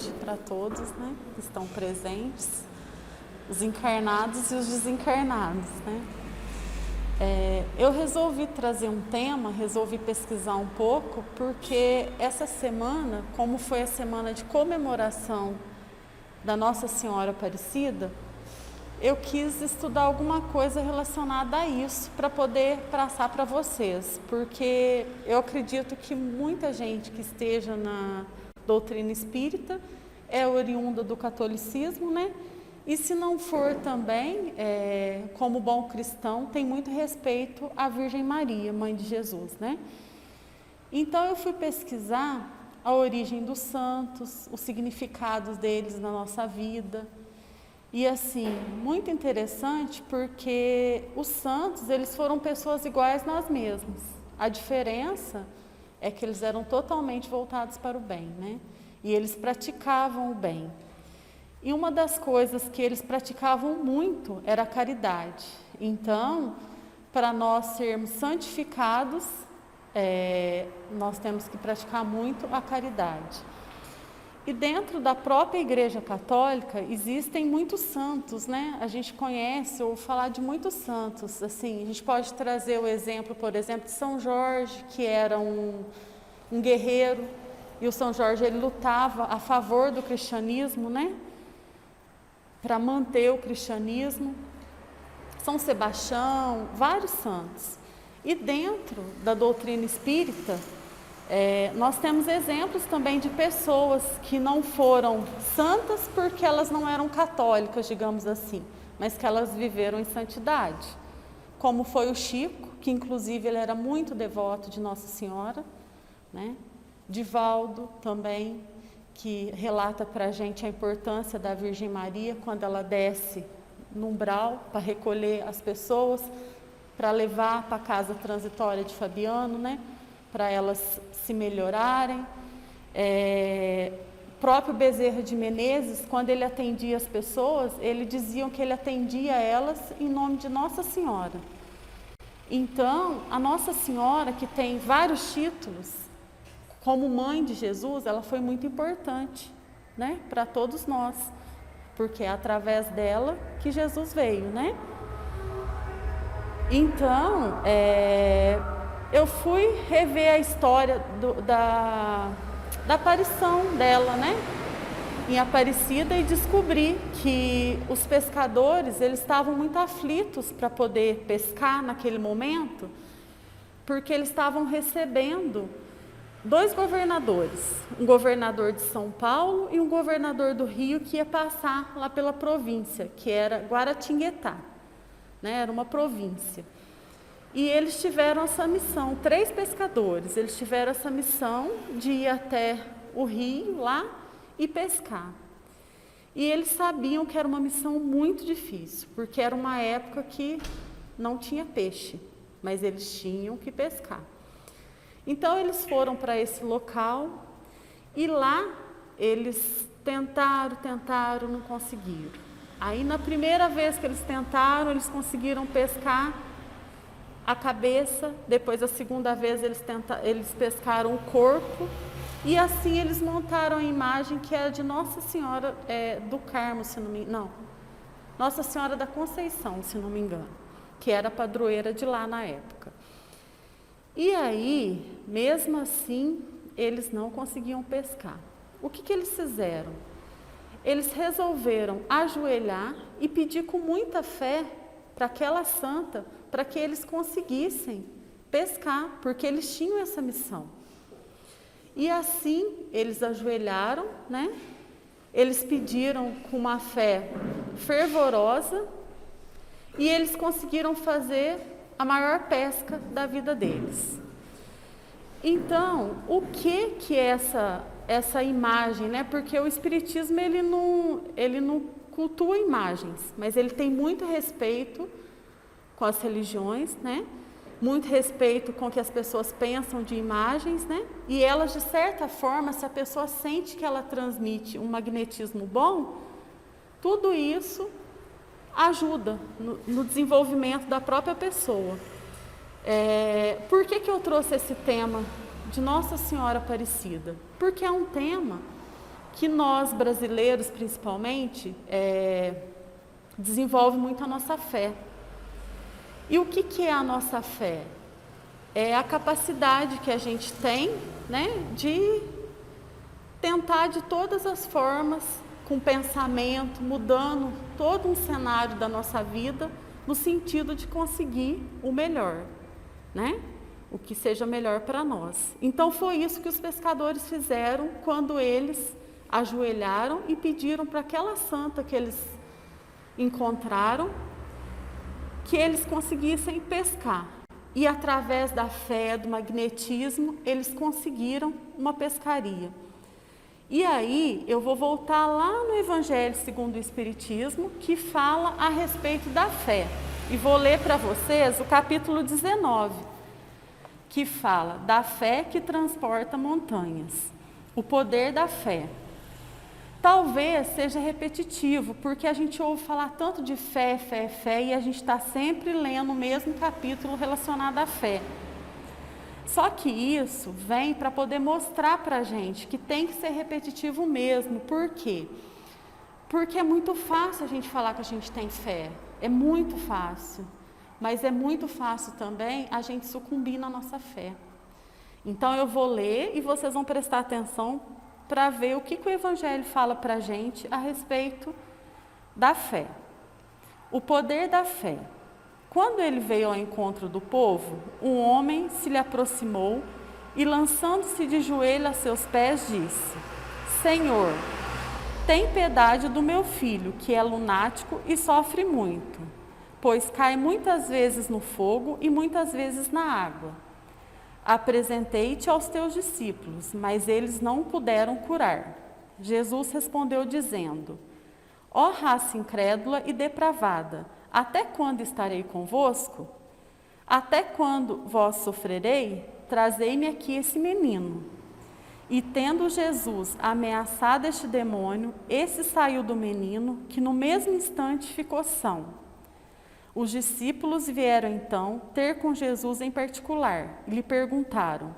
noite para todos, né, que estão presentes, os encarnados e os desencarnados, né. Eu resolvi trazer um tema, resolvi pesquisar um pouco, porque essa semana, como foi a semana de comemoração da Nossa Senhora Aparecida, eu quis estudar alguma coisa relacionada a isso para poder passar para vocês, porque eu acredito que muita gente que esteja na doutrina espírita é oriunda do catolicismo, né? E se não for também, como bom cristão, tem muito respeito à Virgem Maria, Mãe de Jesus, né? Então eu fui pesquisar a origem dos santos, os significados deles na nossa vida. E assim, muito interessante porque os santos, eles foram pessoas iguais a nós mesmos. A diferença é que eles eram totalmente voltados para o bem, né? E eles praticavam o bem. E uma das coisas que eles praticavam muito era a caridade. Então, para nós sermos santificados, nós temos que praticar muito a caridade. E dentro da própria Igreja Católica existem muitos santos, né? A gente conhece ou falar de muitos santos. Assim, a gente pode trazer o exemplo, por exemplo, de São Jorge, que era um guerreiro, e o São Jorge ele lutava a favor do cristianismo, né? Para manter o cristianismo. São Sebastião, vários santos. E dentro da doutrina espírita, nós temos exemplos também de pessoas que não foram santas porque elas não eram católicas, digamos assim, mas que elas viveram em santidade. Como foi o Chico, que inclusive ele era muito devoto de Nossa Senhora, né? Divaldo também, que relata para a gente a importância da Virgem Maria quando ela desce no umbral para recolher as pessoas, para levar para a casa transitória de Fabiano, né? Para elas se melhorarem. Próprio Bezerra de Menezes, quando ele atendia as pessoas, ele dizia que ele atendia elas em nome de Nossa Senhora. Então, a Nossa Senhora, que tem vários títulos, como mãe de Jesus, ela foi muito importante, né, para todos nós, porque é através dela que Jesus veio, né? Então, eu fui rever a história da aparição dela, né, em Aparecida, e descobri que os pescadores eles estavam muito aflitos para poder pescar naquele momento, porque eles estavam recebendo 2 governadores, um governador de São Paulo e um governador do Rio, que ia passar lá pela província, que era Guaratinguetá, né, era uma província. E eles tiveram essa missão, 3 pescadores, eles tiveram essa missão de ir até o rio lá e pescar. E eles sabiam que era uma missão muito difícil, porque era uma época que não tinha peixe, mas eles tinham que pescar. Então eles foram para esse local e lá eles tentaram, não conseguiram. Aí na primeira vez que eles tentaram, eles conseguiram pescar a cabeça, depois a segunda vez eles pescaram o corpo, e assim eles montaram a imagem que era de Nossa Senhora do Carmo, se não me engano, Nossa Senhora da Conceição, se não me engano, que era a padroeira de lá na época. E aí, mesmo assim, eles não conseguiam pescar. O que eles fizeram? Eles resolveram ajoelhar e pedir com muita fé para aquela santa, para que eles conseguissem pescar, porque eles tinham essa missão. E assim, eles ajoelharam, né? Eles pediram com uma fé fervorosa e eles conseguiram fazer a maior pesca da vida deles. Então, o que é essa imagem, né? Porque o Espiritismo ele não cultua imagens, mas ele tem muito respeito com as religiões, né? Muito respeito com o que as pessoas pensam de imagens, né? E elas, de certa forma, se a pessoa sente que ela transmite um magnetismo bom, tudo isso ajuda no desenvolvimento da própria pessoa. Por que eu trouxe esse tema de Nossa Senhora Aparecida? Porque é um tema que nós, brasileiros principalmente, desenvolve muito a nossa fé. E o que é a nossa fé? É a capacidade que a gente tem, né, de tentar de todas as formas, com pensamento, mudando todo um cenário da nossa vida, no sentido de conseguir o melhor, né? O que seja melhor para nós. Então foi isso que os pescadores fizeram quando eles ajoelharam e pediram para aquela santa que eles encontraram, que eles conseguissem pescar. E através da fé, do magnetismo, eles conseguiram uma pescaria. E aí eu vou voltar lá no Evangelho segundo o Espiritismo, que fala a respeito da fé. E vou ler para vocês o capítulo 19, que fala da fé que transporta montanhas. O poder da fé. Talvez seja repetitivo, porque a gente ouve falar tanto de fé, fé, fé, e a gente está sempre lendo o mesmo capítulo relacionado à fé. Só que isso vem para poder mostrar para a gente que tem que ser repetitivo mesmo. Por quê? Porque é muito fácil a gente falar que a gente tem fé. É muito fácil. Mas é muito fácil também a gente sucumbir na nossa fé. Então eu vou ler e vocês vão prestar atenção para ver o que o Evangelho fala para a gente a respeito da fé. O poder da fé. Quando ele veio ao encontro do povo, um homem se lhe aproximou e, lançando-se de joelho a seus pés, disse: Senhor, tem piedade do meu filho, que é lunático e sofre muito, pois cai muitas vezes no fogo e muitas vezes na água. Apresentei-te aos teus discípulos, mas eles não o puderam curar. Jesus respondeu dizendo: Ó raça incrédula e depravada, até quando estarei convosco? Até quando vós sofrerei? Trazei-me aqui esse menino. E tendo Jesus ameaçado este demônio, esse saiu do menino, que no mesmo instante ficou são. Os discípulos vieram então ter com Jesus em particular e lhe perguntaram: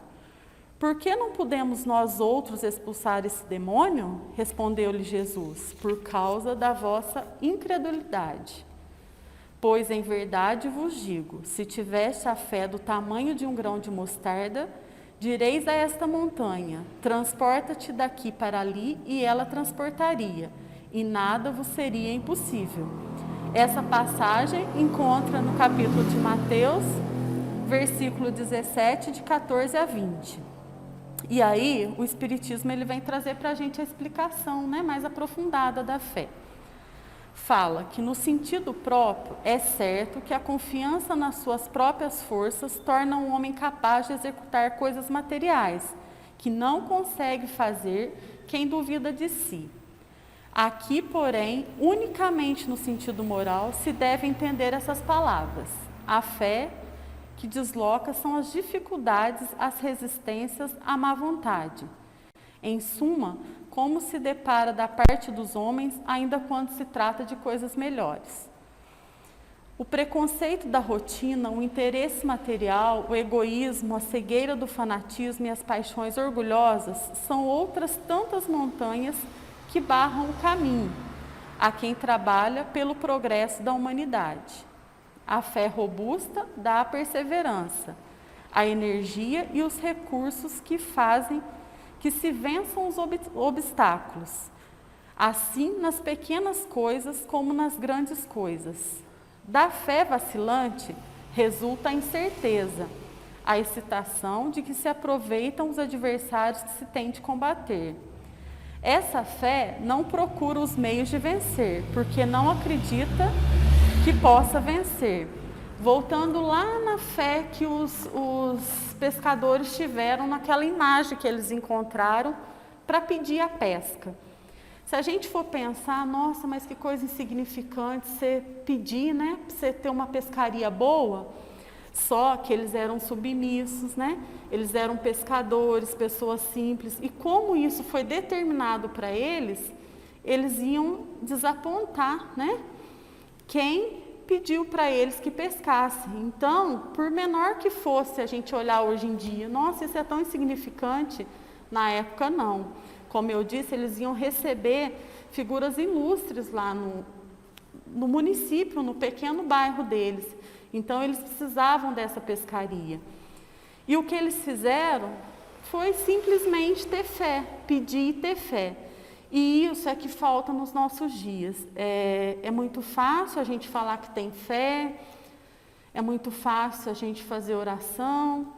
Por que não podemos nós outros expulsar esse demônio? Respondeu-lhe Jesus: Por causa da vossa incredulidade. Pois em verdade vos digo, se tivesse a fé do tamanho de um grão de mostarda, direis a esta montanha: transporta-te daqui para ali, e ela transportaria, e nada vos seria impossível. Essa passagem encontra no capítulo de Mateus, versículo 17, de 14 a 20. E aí, o Espiritismo ele vem trazer para a gente a explicação, né, mais aprofundada da fé. Fala que, no sentido próprio, é certo que a confiança nas suas próprias forças torna um homem capaz de executar coisas materiais, que não consegue fazer quem duvida de si. Aqui, porém, unicamente no sentido moral, se deve entender essas palavras. A fé que desloca são as dificuldades, as resistências à má vontade. Em suma, como se depara da parte dos homens, ainda quando se trata de coisas melhores. O preconceito da rotina, o interesse material, o egoísmo, a cegueira do fanatismo e as paixões orgulhosas são outras tantas montanhas que barram o caminho a quem trabalha pelo progresso da humanidade. A fé robusta dá a perseverança, a energia e os recursos que fazem que se vençam os obstáculos, assim nas pequenas coisas como nas grandes coisas. Da fé vacilante resulta a incerteza, a excitação de que se aproveitam os adversários que se tem de combater. Essa fé não procura os meios de vencer, porque não acredita que possa vencer. Voltando lá na fé que os pescadores tiveram naquela imagem que eles encontraram para pedir a pesca. Se a gente for pensar, nossa, mas que coisa insignificante você pedir, né, para você ter uma pescaria boa. Só que eles eram submissos, né? Eles eram pescadores, pessoas simples. E como isso foi determinado para eles, eles iam desapontar, né, quem pediu para eles que pescassem. Então, por menor que fosse a gente olhar hoje em dia, nossa, isso é tão insignificante, na época não. como eu disse, eles iam receber figuras ilustres lá no município, no pequeno bairro deles. Então, eles precisavam dessa pescaria. E o que eles fizeram foi simplesmente ter fé, pedir e ter fé. E isso é que falta nos nossos dias. É muito fácil a gente falar que tem fé, é muito fácil a gente fazer oração,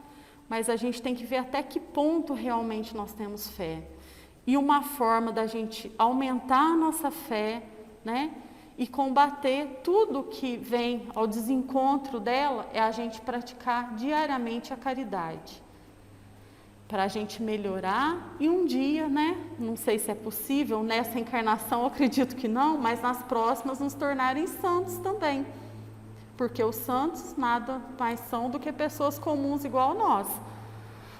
mas a gente tem que ver até que ponto realmente nós temos fé. E uma forma da gente aumentar a nossa fé, né, e combater tudo que vem ao desencontro dela, é a gente praticar diariamente a caridade. Para a gente melhorar e um dia, né, não sei se é possível, nessa encarnação eu acredito que não, mas nas próximas nos tornarem santos também. Porque os santos nada mais são do que pessoas comuns igual a nós,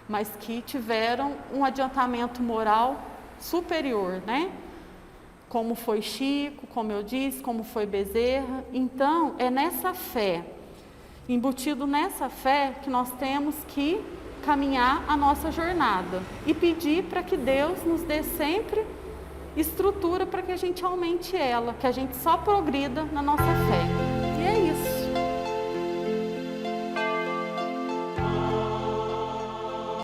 mas que tiveram um adiantamento moral superior, né? Como foi Chico, como eu disse, como foi Bezerra. Então, é nessa fé, embutido nessa fé, que nós temos que caminhar a nossa jornada e pedir para que Deus nos dê sempre estrutura para que a gente aumente ela, que a gente só progrida na nossa fé. E é